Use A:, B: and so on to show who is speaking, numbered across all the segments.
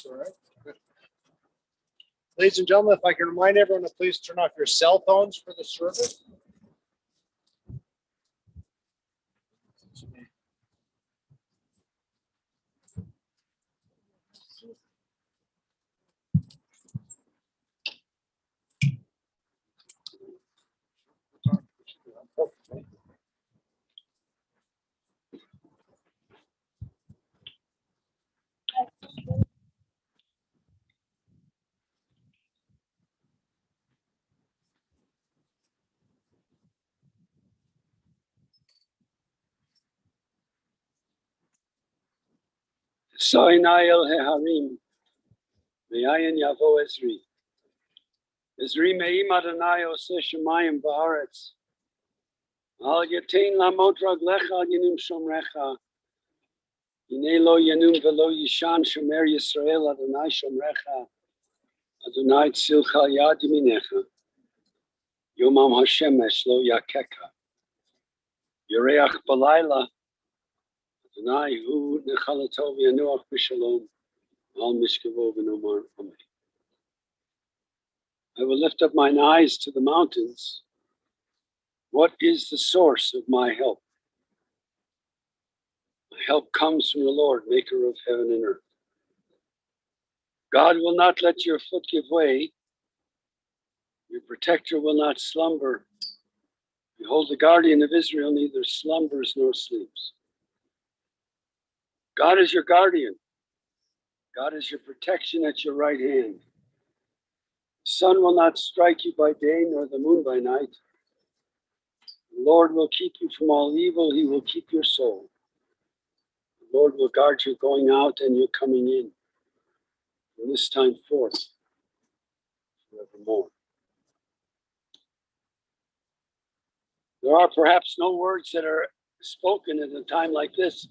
A: All right. Good. Ladies and gentlemen, if I can remind everyone to please turn off your cell phones for the service.
B: Soinayel Heharim, Me'ayin Yavo Ezri. Ezri Me'im Adonai Oseh Shemayim Ba'aretz. Al Yatein Lamot Raglecha Al Yanum Shomrecha. Yinei Lo Yanum Velo Yishan Shomer Yisrael Adonai Shomrecha. Adonai Tzilcha Yad Yaminecha. Yomam HaShemesh Lo Yakeka. Yoreach Balayla. Adonai Hu Nechalatov Yanuach B'Shalom. Al Mishkavo V'Nomar Amen. I will lift up mine eyes to the mountains. What is the source of my help? My help comes from the Lord, maker of heaven and earth. God will not let your foot give way. Your protector will not slumber. Behold, the guardian of Israel neither slumbers nor sleeps. God is your guardian. God is your protection at your right hand. The sun will not strike you by day, nor the moon by night. The Lord will keep you from all evil. He will keep your soul. The Lord will guard you going out and you coming in, from this time forth, forevermore. There are perhaps no words that are spoken at a time like this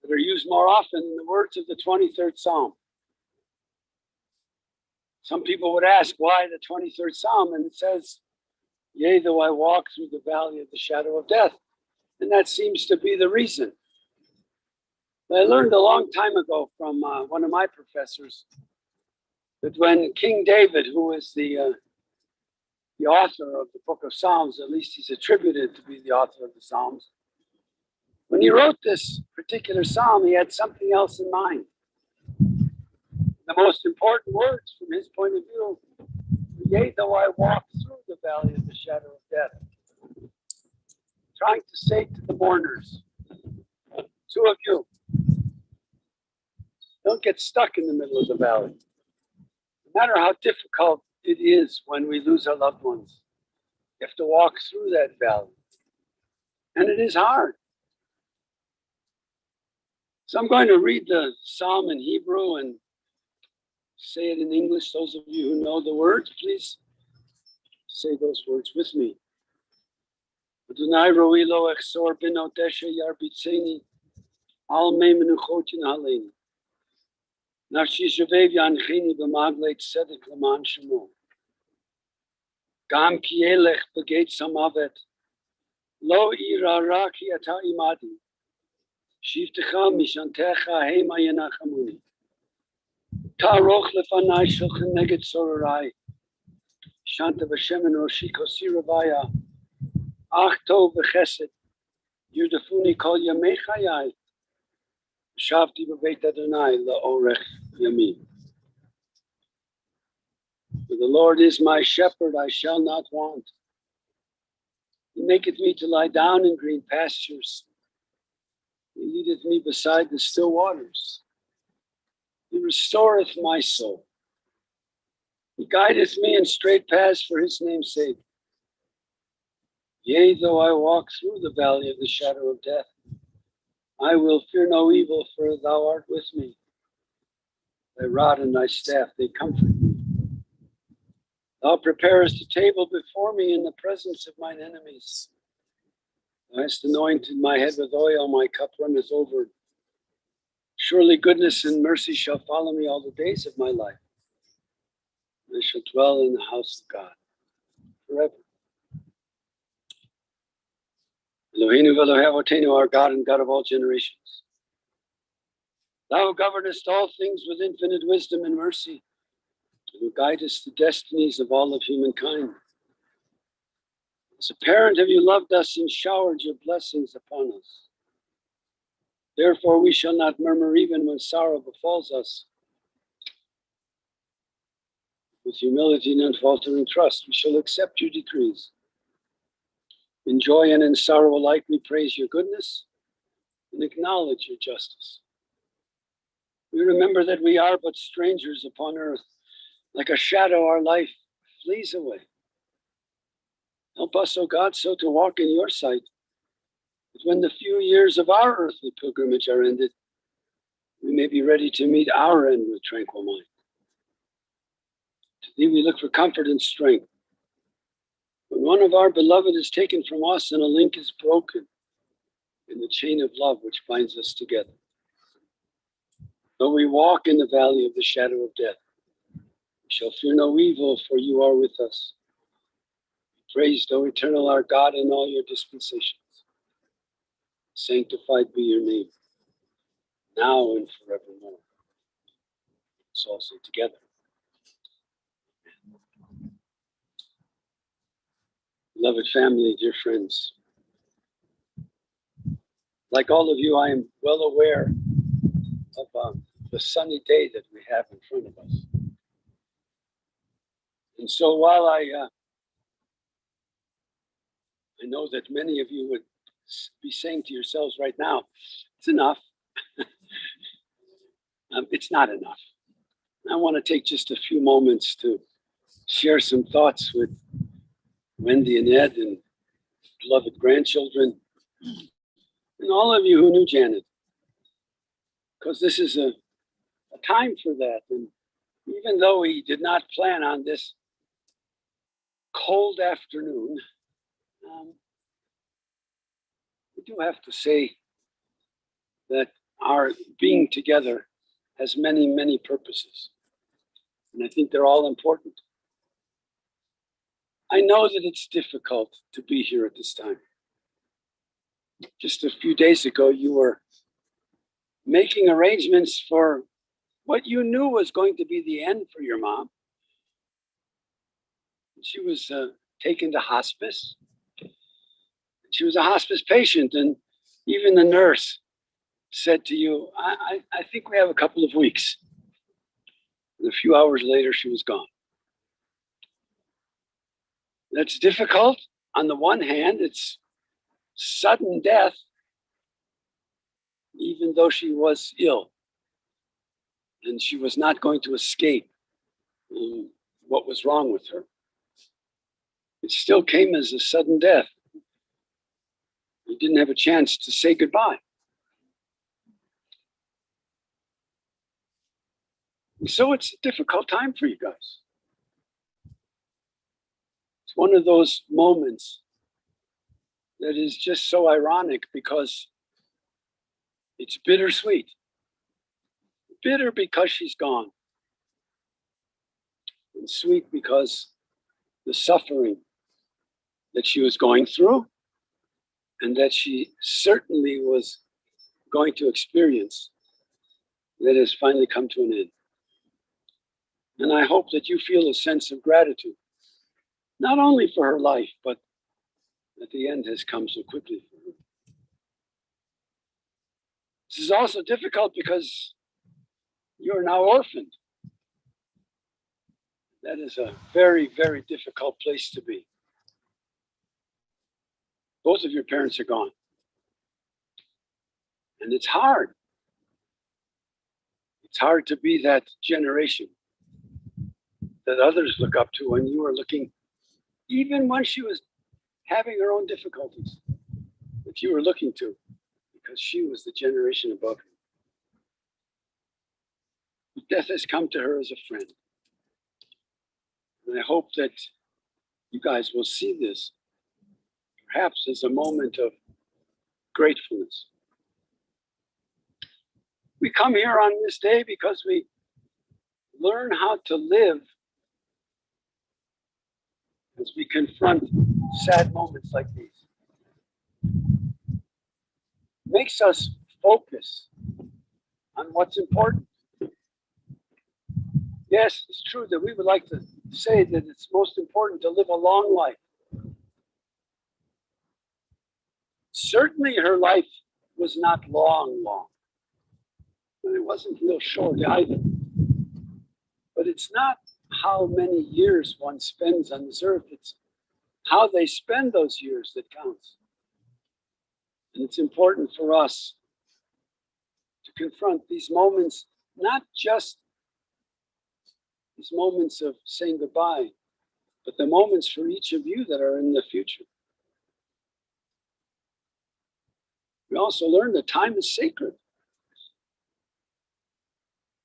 B: that are used more often than the words of the 23rd Psalm. Some people would ask why the 23rd Psalm, and it says, yea, though I walk through the valley of the shadow of death. And that seems to be the reason. But I learned a long time ago from one of my professors that when King David, who is the author of the book of Psalms, at least he's attributed to be the author of the Psalms, when he wrote this particular psalm, he had something else in mind. The most important words from his point of view, yea, though I walk through the valley of the shadow of death. Trying to say to the mourners, two of you, don't get stuck in the middle of the valley. No matter how difficult it is when we lose our loved ones, you have to walk through that valley. And it is hard. So I'm going to read the psalm in Hebrew and say it in English. Those of you who know the words, please say those words with me. Adonai roi lo echsor bino deshe yarbitzeni al me menuchotin haleini. Nafshi shavev yanchini b'magleit tzedek leman shemo. Gam ki elech b'geit samavet lo ira ra ki ata imadi. Shivtecha mishantecha hema yenachamuni. Taroch lefanai shulchan neged sorarai. Shanta v'shem en roshi kosi ravaya. Ach tov v'chesed. Yurdafuni kol yamei chayai. Shavti b'beit Adonai la'orech yamin. For the Lord is my shepherd, I shall not want. He maketh me to lie down in green pastures. He leadeth me beside the still waters. He restoreth my soul. He guideth me in straight paths for his name's sake. Yea, though I walk through the valley of the shadow of death, I will fear no evil, for thou art with me. Thy rod and thy staff, they comfort me. Thou preparest a table before me in the presence of mine enemies. Thou hast anointed my head with oil, my cup runneth over. Surely goodness and mercy shall follow me all the days of my life. I shall dwell in the house of God forever. Eloheinu v'Elohe Avotenu, our God and God of all generations. Thou who governest all things with infinite wisdom and mercy, and who guidest the destinies of all of humankind. As a parent have you loved us and showered your blessings upon us. Therefore we shall not murmur even when sorrow befalls us. With humility and unfaltering trust, we shall accept your decrees. In joy and in sorrow alike, we praise your goodness and acknowledge your justice. We remember that we are but strangers upon earth. Like a shadow, our life flees away. Help us, O God, so to walk in your sight, that when the few years of our earthly pilgrimage are ended, we may be ready to meet our end with tranquil mind. To thee we look for comfort and strength. When one of our beloved is taken from us and a link is broken in the chain of love which binds us together. Though we walk in the valley of the shadow of death, we shall fear no evil, for you are with us. Praised, O eternal, our God, in all your dispensations. Sanctified be your name, now and forevermore. Let's all say together. Beloved family, dear friends, like all of you, I am well aware of the sunny day that we have in front of us. And so while I know that many of you would be saying to yourselves right now, it's enough. It's not enough. I want to take just a few moments to share some thoughts with Wendy and Ed and beloved grandchildren and all of you who knew Janet, because this is a time for that. And even though we did not plan on this cold afternoon, we do have to say that our being together has many, many purposes. And I think they're all important. I know that it's difficult to be here at this time. Just a few days ago, you were making arrangements for what you knew was going to be the end for your mom. She was taken to hospice. She was a hospice patient, and even the nurse said to you, I think we have a couple of weeks. And a few hours later, she was gone. That's difficult. On the one hand, it's sudden death, even though she was ill. And she was not going to escape what was wrong with her. It still came as a sudden death. You didn't have a chance to say goodbye. And so it's a difficult time for you guys. It's one of those moments that is just so ironic because it's bittersweet. Bitter because she's gone, and sweet because the suffering that she was going through and that she certainly was going to experience, that has finally come to an end. And I hope that you feel a sense of gratitude, not only for her life, but that the end has come so quickly for her. This is also difficult because you're now orphaned. That is a very, very difficult place to be. Both of your parents are gone. And it's hard. It's hard to be that generation that others look up to when you are looking, even when she was having her own difficulties, that you were looking to, because she was the generation above you. Death has come to her as a friend. And I hope that you guys will see this perhaps as a moment of gratefulness. We come here on this day because we learn how to live as we confront sad moments like these. Makes us focus on what's important. Yes, it's true that we would like to say that it's most important to live a long life. Certainly her life was not long, but it wasn't real short either. But it's not how many years one spends on this earth, it's how they spend those years that counts. And it's important for us to confront these moments, not just these moments of saying goodbye, but the moments for each of you that are in the future. We also learn that time is sacred.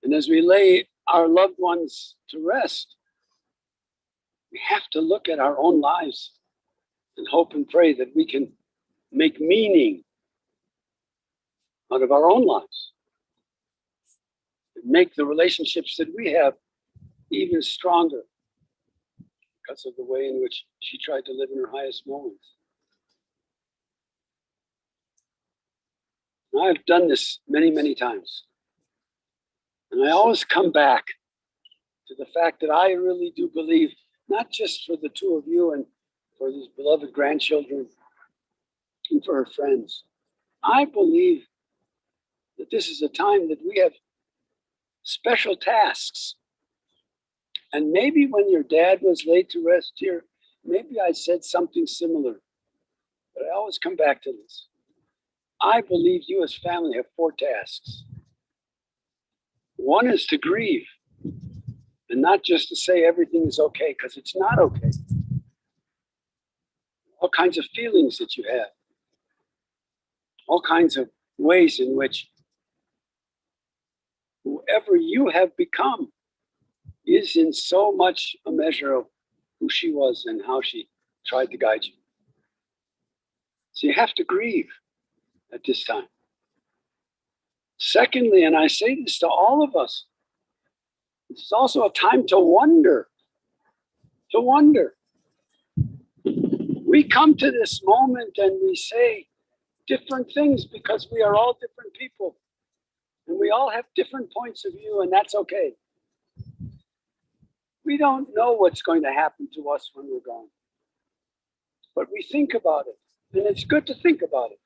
B: And as we lay our loved ones to rest, we have to look at our own lives and hope and pray that we can make meaning out of our own lives and make the relationships that we have even stronger because of the way in which she tried to live in her highest moments. Now, I've done this many, many times. And I always come back to the fact that I really do believe, not just for the two of you and for these beloved grandchildren and for her friends, I believe that this is a time that we have special tasks. And maybe when your dad was laid to rest here, maybe I said something similar. But I always come back to this. I believe you as family have 4 tasks. One is to grieve, and not just to say everything is okay, because it's not okay. All kinds of feelings that you have, all kinds of ways in which whoever you have become is in so much a measure of who she was and how she tried to guide you. So you have to grieve at this time. Secondly, and I say this to all of us, it's also a time to wonder. To wonder. We come to this moment and we say different things because we are all different people. And we all have different points of view, and that's okay. We don't know what's going to happen to us when we're gone. But we think about it, and it's good to think about it.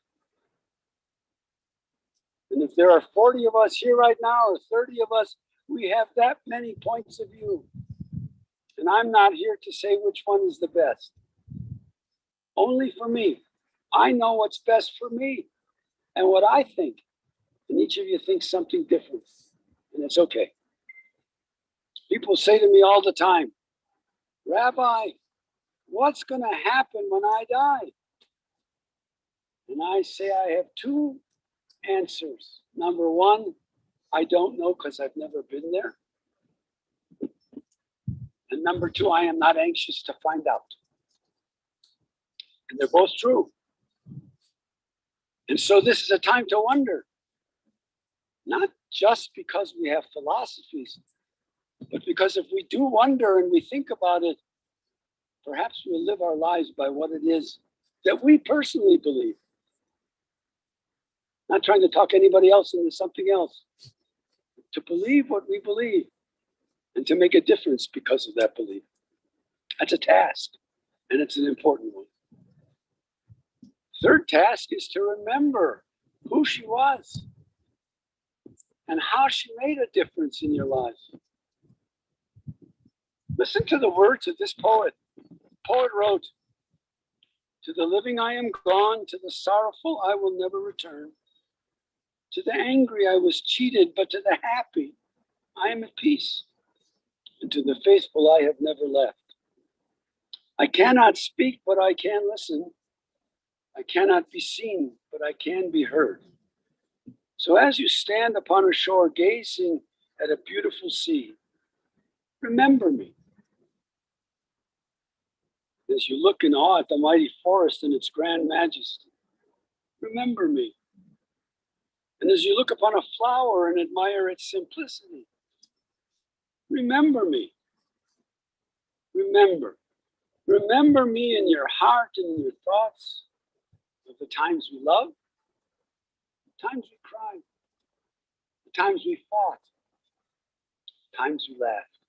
B: And if there are 40 of us here right now, or 30 of us, we have that many points of view. And I'm not here to say which one is the best. Only for me. I know what's best for me and what I think. And each of you thinks something different. And it's okay. People say to me all the time, Rabbi, what's going to happen when I die? And I say I have 2 answers. Number 1, I don't know because I've never been there. And number 2, I am not anxious to find out. And they're both true. And so this is a time to wonder. Not just because we have philosophies, but because if we do wonder and we think about it, perhaps we'll live our lives by what it is that we personally believe. Not trying to talk anybody else into something else. To believe what we believe and to make a difference because of that belief. That's a task, and it's an important one. Third task is to remember who she was and how she made a difference in your lives. Listen to the words of this poet. The poet wrote, "To the living I am gone, to the sorrowful I will never return. To the angry I was cheated, but to the happy I am at peace. And to the faithful I have never left. I cannot speak, but I can listen. I cannot be seen, but I can be heard. So as you stand upon a shore gazing at a beautiful sea, remember me. As you look in awe at the mighty forest and its grand majesty, remember me. And as you look upon a flower and admire its simplicity, remember me. Remember me in your heart and in your thoughts of the times we loved, the times we cried, the times we fought, the times we laughed.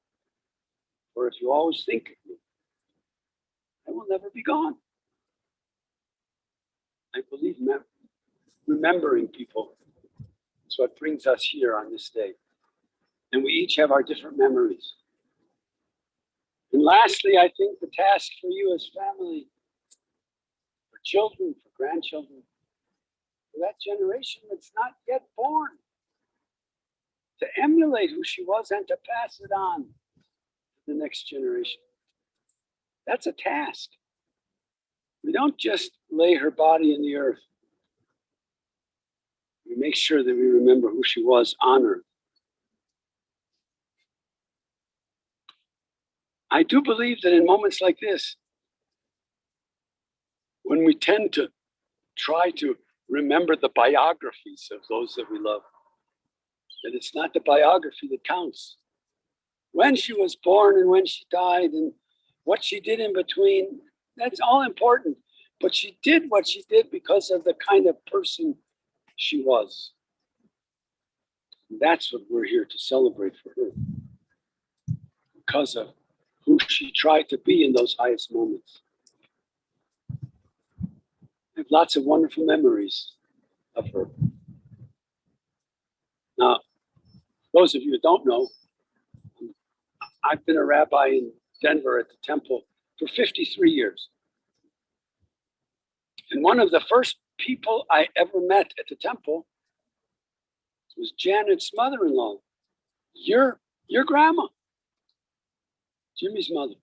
B: For if you always think of me, I will never be gone. I believe remembering people is what brings us here on this day. And we each have our different memories. And lastly, I think the task for you as family, for children, for grandchildren, for that generation that's not yet born, to emulate who she was and to pass it on to the next generation. That's a task. We don't just lay her body in the earth. We make sure that we remember who she was on earth. I do believe that in moments like this, when we tend to try to remember the biographies of those that we love, that it's not the biography that counts. When she was born and when she died and what she did in between, that's all important. But she did what she did because of the kind of person she was. That's what we're here to celebrate for her. Because of who she tried to be in those highest moments. I have lots of wonderful memories of her. Now, those of you who don't know, I've been a rabbi in Denver at the temple for 53 years. And one of the first people I ever met at the temple was Janet's mother-in-law, your grandma, Jimmy's mother,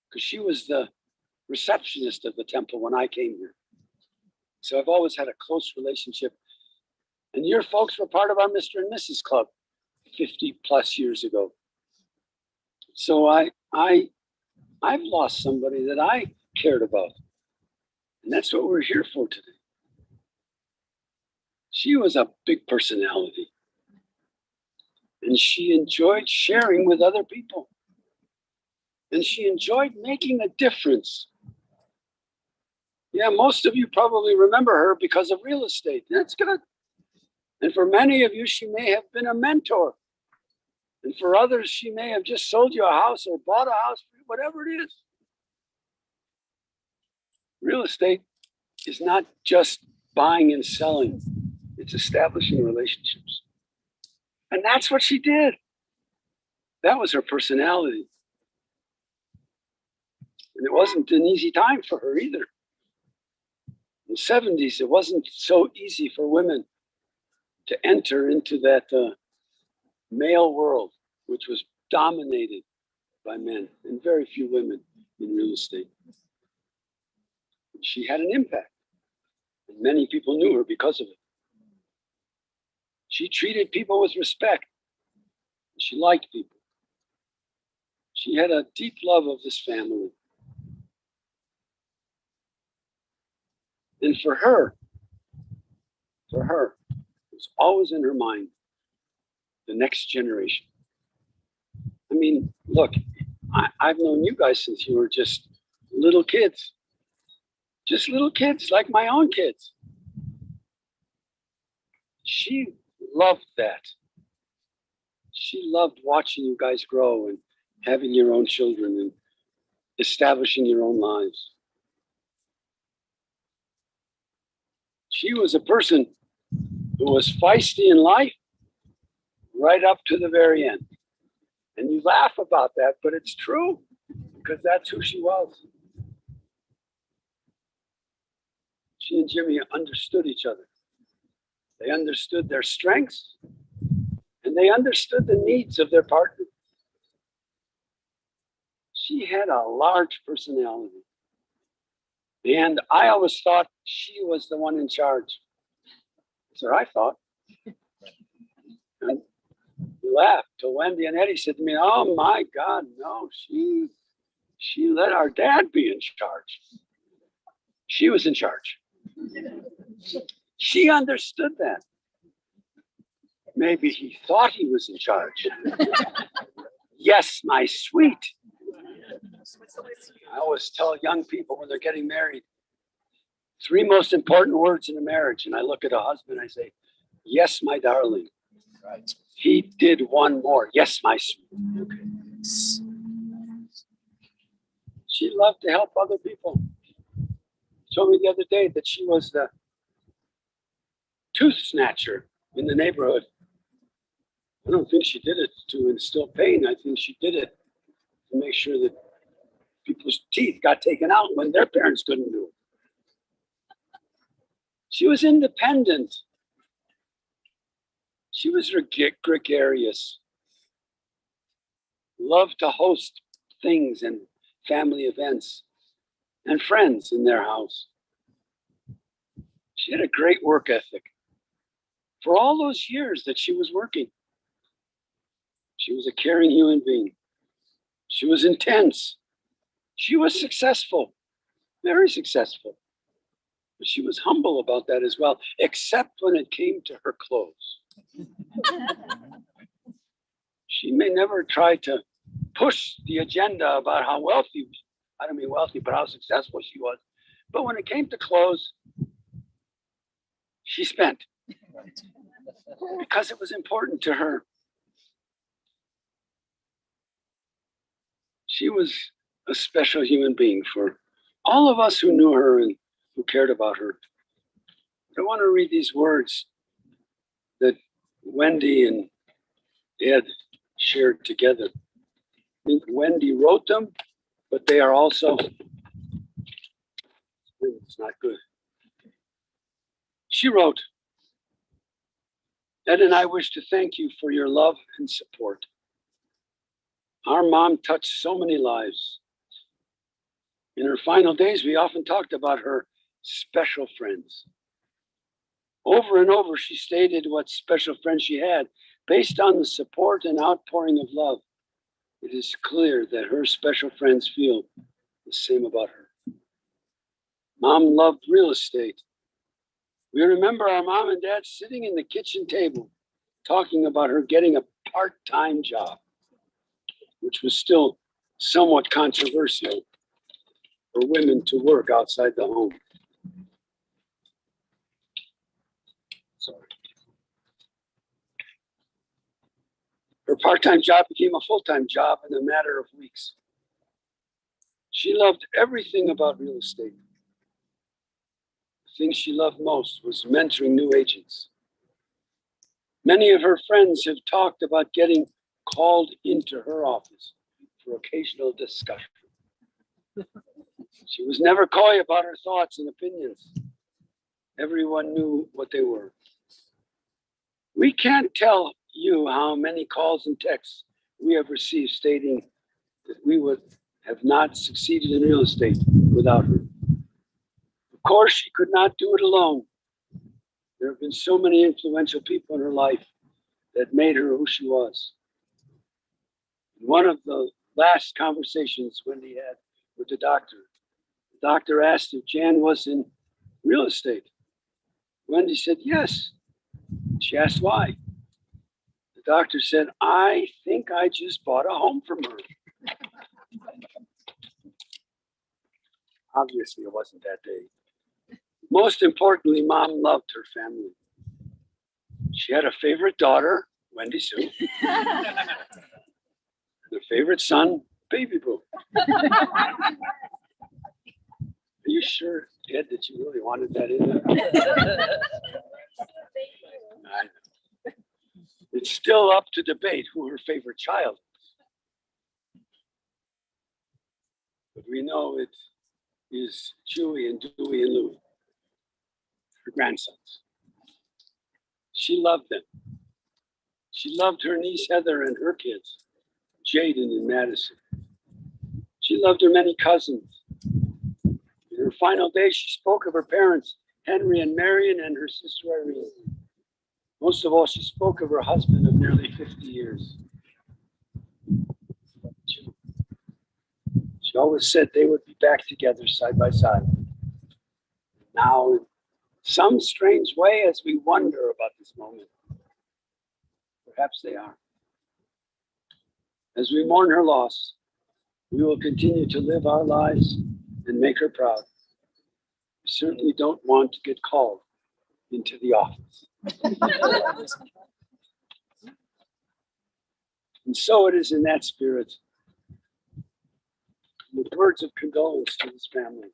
B: because she was the receptionist of the temple when I came here. So I've always had a close relationship. And your folks were part of our Mr. and Mrs. Club 50 plus years ago. So I've lost somebody that I cared about. And that's what we're here for today. She was a big personality. And she enjoyed sharing with other people. And she enjoyed making a difference. Yeah, most of you probably remember her because of real estate. That's good. And for many of you, she may have been a mentor. And for others, she may have just sold you a house or bought a house, whatever it is. Real estate is not just buying and selling. It's establishing relationships. And that's what she did. That was her personality. And it wasn't an easy time for her either. In the 70s, it wasn't so easy for women to enter into that male world, which was dominated by men and very few women in real estate. She had an impact, and many people knew her because of it. She treated people with respect. She liked people. She had a deep love of this family. And for her, it was always in her mind, the next generation. I mean, look, I've known you guys since you were just little kids. Just little kids, like my own kids. She loved that. She loved watching you guys grow and having your own children and establishing your own lives. She was a person who was feisty in life right up to the very end. And you laugh about that, but it's true because that's who she was. She and Jimmy understood each other. They understood their strengths and they understood the needs of their partner. She had a large personality. And I always thought she was the one in charge. That's what I thought. And we laughed till Wendy and Eddie said to me, "Oh my God, no, she let our dad be in charge. She was in charge." She understood that. Maybe he thought he was in charge. Yes, my sweet. I always tell young people when they're getting married, 3 most important words in a marriage. And I look at a husband, I say, "Yes, my darling."
A: Right.
B: He did one more. "Yes, my sweet." Okay. She loved to help other people. She told me the other day that she was the tooth snatcher in the neighborhood. I don't think she did it to instill pain. I think she did it to make sure that people's teeth got taken out when their parents couldn't do it. She was independent. She was gregarious. Loved to host things and family events and friends in their house. She had a great work ethic. For all those years that she was working, she was a caring human being. She was intense. She was successful, very successful. But she was humble about that as well, except when it came to her clothes. She may never try to push the agenda about how wealthy, I don't mean wealthy, but how successful she was. But when it came to clothes, she spent because it was important to her. She was a special human being for all of us who knew her and who cared about her. I want to read these words that Wendy and Ed shared together. I think Wendy wrote them, but they are also, it's not good. She wrote, "Ed and I wish to thank you for your love and support. Our mom touched so many lives. In her final days, we often talked about her special friends. Over and over, she stated what special friends she had based on the support and outpouring of love. It is clear that her special friends feel the same about her. Mom loved real estate. We remember our mom and dad sitting in the kitchen table talking about her getting a part-time job, which was still somewhat controversial for women to work outside the home. Sorry. Her part-time job became a full-time job in a matter of weeks. She loved everything about real estate. The thing she loved most was mentoring new agents. Many of her friends have talked about getting called into her office for occasional discussion. She was never coy about her thoughts and opinions. Everyone knew what they were. We can't tell you how many calls and texts we have received stating that we would have not succeeded in real estate without her. Of course, she could not do it alone. There have been so many influential people in her life that made her who she was. In one of the last conversations Wendy had with the doctor asked if Jan was in real estate. Wendy said yes. She asked why. The doctor said, "I think I just bought a home from her." Obviously, it wasn't that day. Most importantly, Mom loved her family. She had a favorite daughter, Wendy Sue, and a favorite son, Baby Boo. Are you sure, Ed, that you really wanted that in there? I know. It's still up to debate who her favorite child is. We know it is Chewy and Dewey and Louie, her grandsons. She loved them. She loved her niece Heather and her kids, Jaden and Madison. She loved her many cousins. In her final days, she spoke of her parents, Henry and Marion, and her sister Irene. Most of all, she spoke of her husband of nearly 50 years. She always said they would be back together side by side. Now, in some strange way, as we wonder about this moment, perhaps they are. As we mourn her loss, we will continue to live our lives and make her proud. We certainly don't want to get called into the office. And so it is in that spirit, with words of condolence to this family,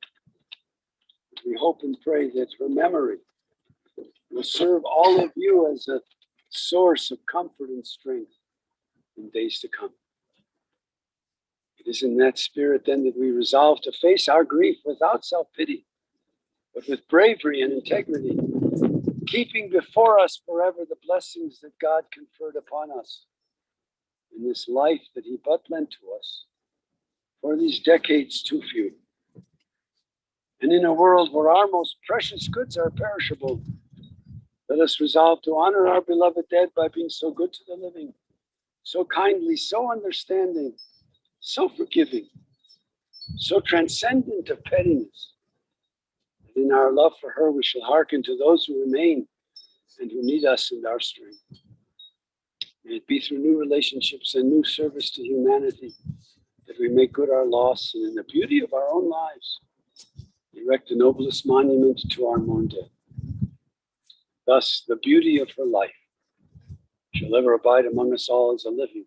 B: we hope and pray that her memory will serve all of you as a source of comfort and strength in days to come. It is in that spirit then that we resolve to face our grief without self-pity, but with bravery and integrity, keeping before us forever the blessings that God conferred upon us in this life that he but lent to us for these decades too few. And in a world where our most precious goods are perishable, let us resolve to honor our beloved dead by being so good to the living, so kindly, so understanding, so forgiving, so transcendent of pettiness, that in our love for her we shall hearken to those who remain and who need us and our strength. May it be through new relationships and new service to humanity that we make good our loss, and in the beauty of our own lives, erect the noblest monument to our mourned dead. Thus, the beauty of her life shall ever abide among us all as a living,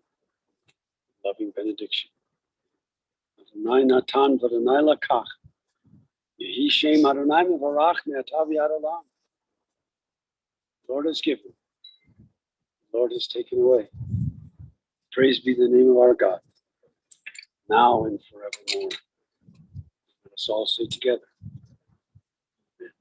B: loving benediction. Adonai natan v'Adonai lakach. Yehi shem Adonai mevarach me'atav yad olam. Lord has given, Lord has taken away. Praise be the name of our God, now and forevermore. Let us all say together. Amen.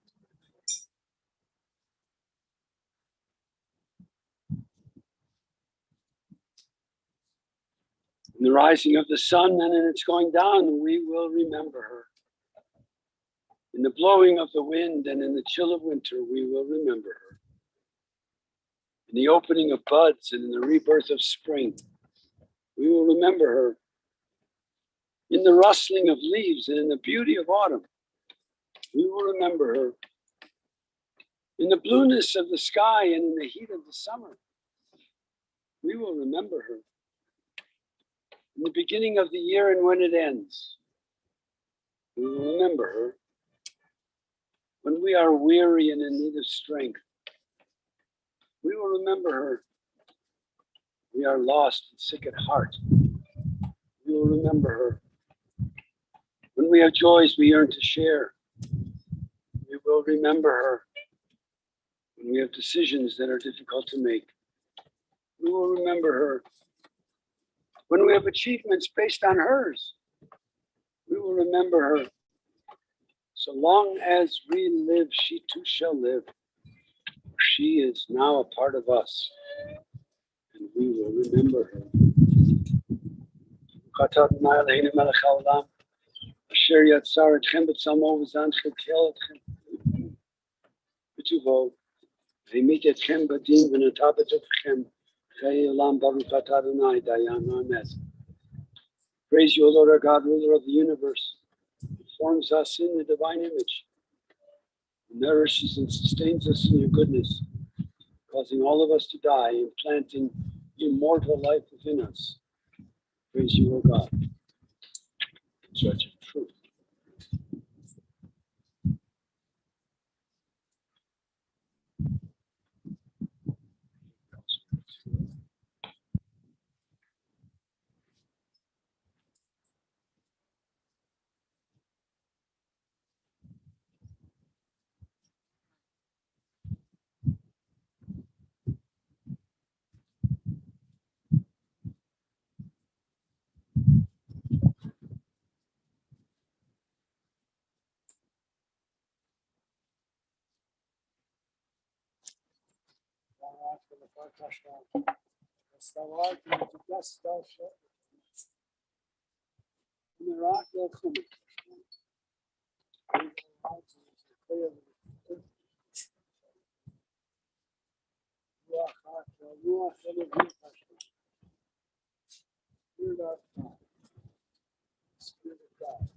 B: In the rising of the sun and in its going down, we will remember her. In the blowing of the wind and in the chill of winter, we will remember her. In the opening of buds and in the rebirth of spring, we will remember her. In the rustling of leaves and in the beauty of autumn, we will remember her. In the blueness of the sky and in the heat of the summer, we will remember her. In the beginning of the year and when it ends, we will remember her. When we are weary and in need of strength, we will remember her. We are lost and sick at heart, we will remember her. When we have joys we yearn to share, we will remember her. When we have decisions that are difficult to make, we will remember her. When we have achievements based on hers, we will remember her. So long as we live, she too shall live. She is now a part of us, and we will remember her. Asher yatzar etchem b'tzalmo v'zan chekel etchem b'tuvo v'imit etchem b'din v'natav b'tokechem chei olam baruch atah Adonai dayan. Amen. Praise you, O Lord our God, ruler of the universe, who forms us in the divine image, who nourishes and sustains us in your goodness, causing all of us to die and planting immortal life within us. Praise you, O God, judge of truth. Spirit of God.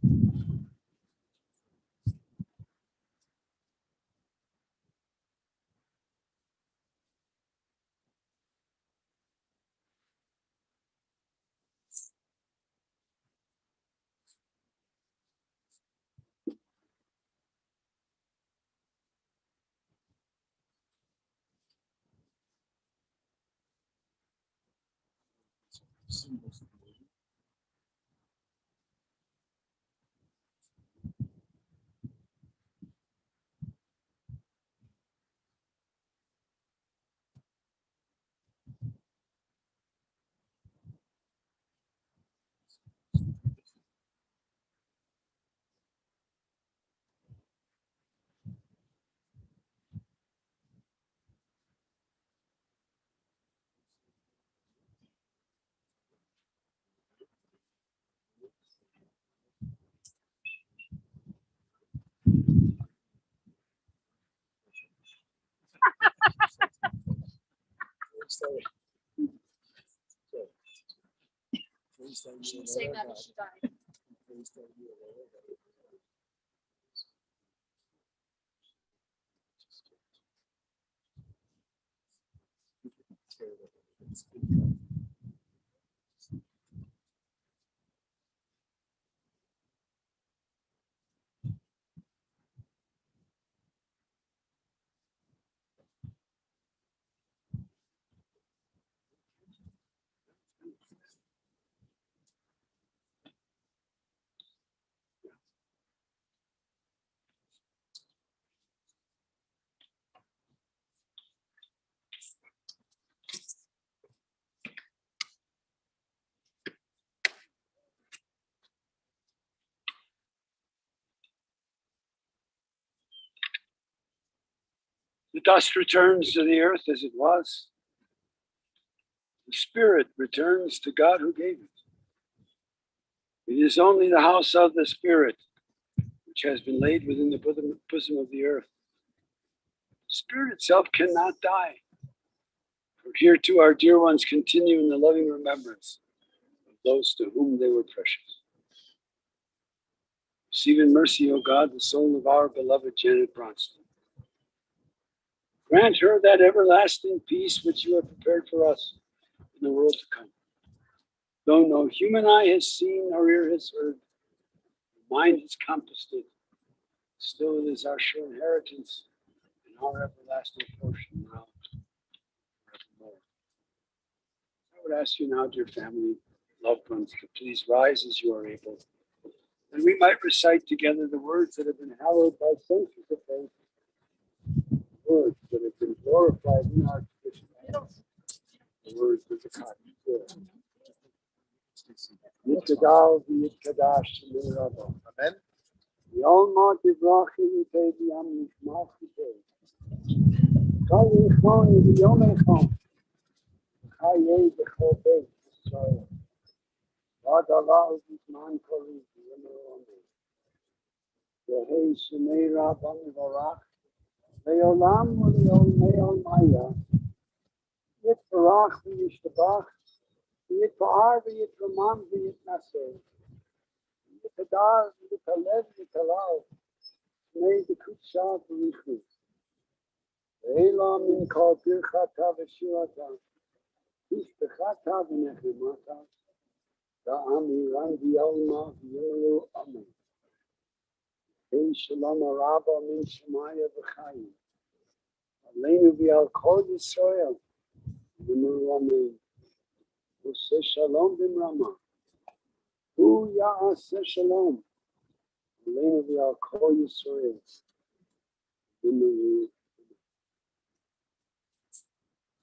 C: She was saying that as she died.
B: The dust returns to the earth as it was. The spirit returns to God who gave it. It is only the house of the spirit which has been laid within the bosom of the earth. Spirit itself cannot die. For here too our dear ones continue in the loving remembrance of those to whom they were precious. Receive in mercy, O God, the soul of our beloved Janet Bronstine. Grant her that everlasting peace which you have prepared for us in the world to come. Though no human eye has seen nor ear has heard, mind has compassed it, still it is our sure inheritance and our everlasting portion now and forevermore. I would ask you now, dear family, loved ones, to please rise as you are able, and we might recite together the words that have been hallowed by centuries of faith, words that have been glorified in our tradition, the words of the cottage. Yitkadal v'yitkadash v'yirabo.
A: Amen.
B: Yolma tivrachim v'teviyam yishmach v'tei. Kol yichon v'yom echon. Chayei b'chol beit Yisrael. V'ad Allah v'zman kori v'yom omer. V'hei shemei rabban v'orach. Ve'olam v'le'ol maya. Yitvarach v'yishtabach. V'yitvar v'yitramam v'yitnaseh. Yitadar v'yitalev v'yitalal. Shmei v'kutsha v'yichu. Ve'elam min kol birchata v'shirata. Tishbechata v'nechemata. Da'amiran v'yolma v'yolu amen. Hey shalom araba min shemaya v'chayim. Aleinu v'yal kol Yisrael. V'nu amen. Use shalom b'mrama. Hu ya'aseh shalom. Aleinu v'yal kol Yisrael. V'nu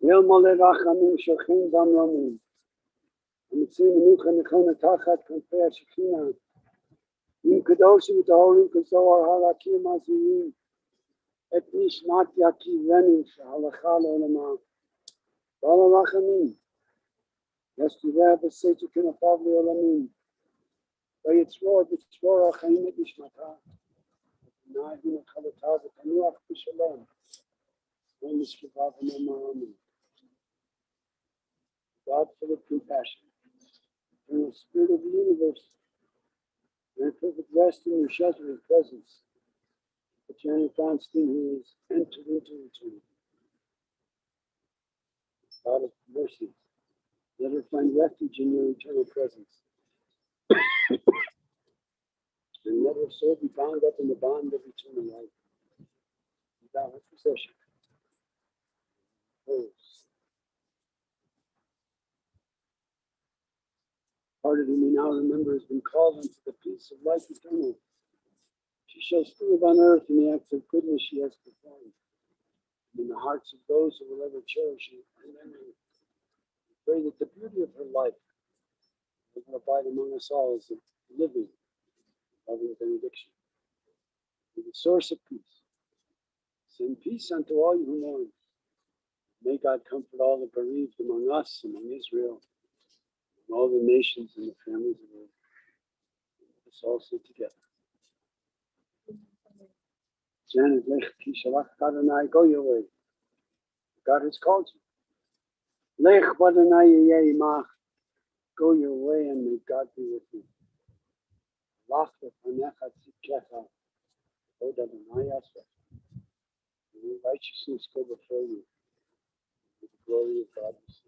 B: Yel mole rachamim shochin dam ramim. Amitzim menucha nechona tachat konfei hashekhinah. Im kadoshim v'tahorim kazohar halakim azirim. Et nishmat yakirenim shehalacha le'olamah. Bala Rachamim. Yesterday, the Seitu Kinafavli Olamim. By its Lord, its Lord, Achaim et Nishmata. Nahim et Chalatav et Hanuach B'Shalom. One is Kivav and Amen. God full of compassion. Eternal Spirit of the universe. And perfect rest in your sheltering presence. The Janet Bronstine who is entered into eternity. God of mercy, let her find refuge in your eternal presence. And let her soul be bound up in the bond of eternal life. Without her possession. Part of whom we now remember has been called unto the peace of life eternal. She shall live on earth in the acts of goodness she has performed. And in the hearts of those who will ever cherish her memory. We pray that the beauty of her life will abide among us all as a living, loving benediction. Be the source of peace. Send peace unto all you who mourn. May God comfort all the bereaved among us, among Israel, and all the nations and the families of earth. Let us all sit together. Janet, Lech Ki Shalach Adonai, go your way. God has called you. Lech Adonai Yeh Imach, go your way and may God be with you. Lach Lefanecha Tzidkecha, Od Adonai Yaseh. May your righteousness go before you. May the glory of God be seen.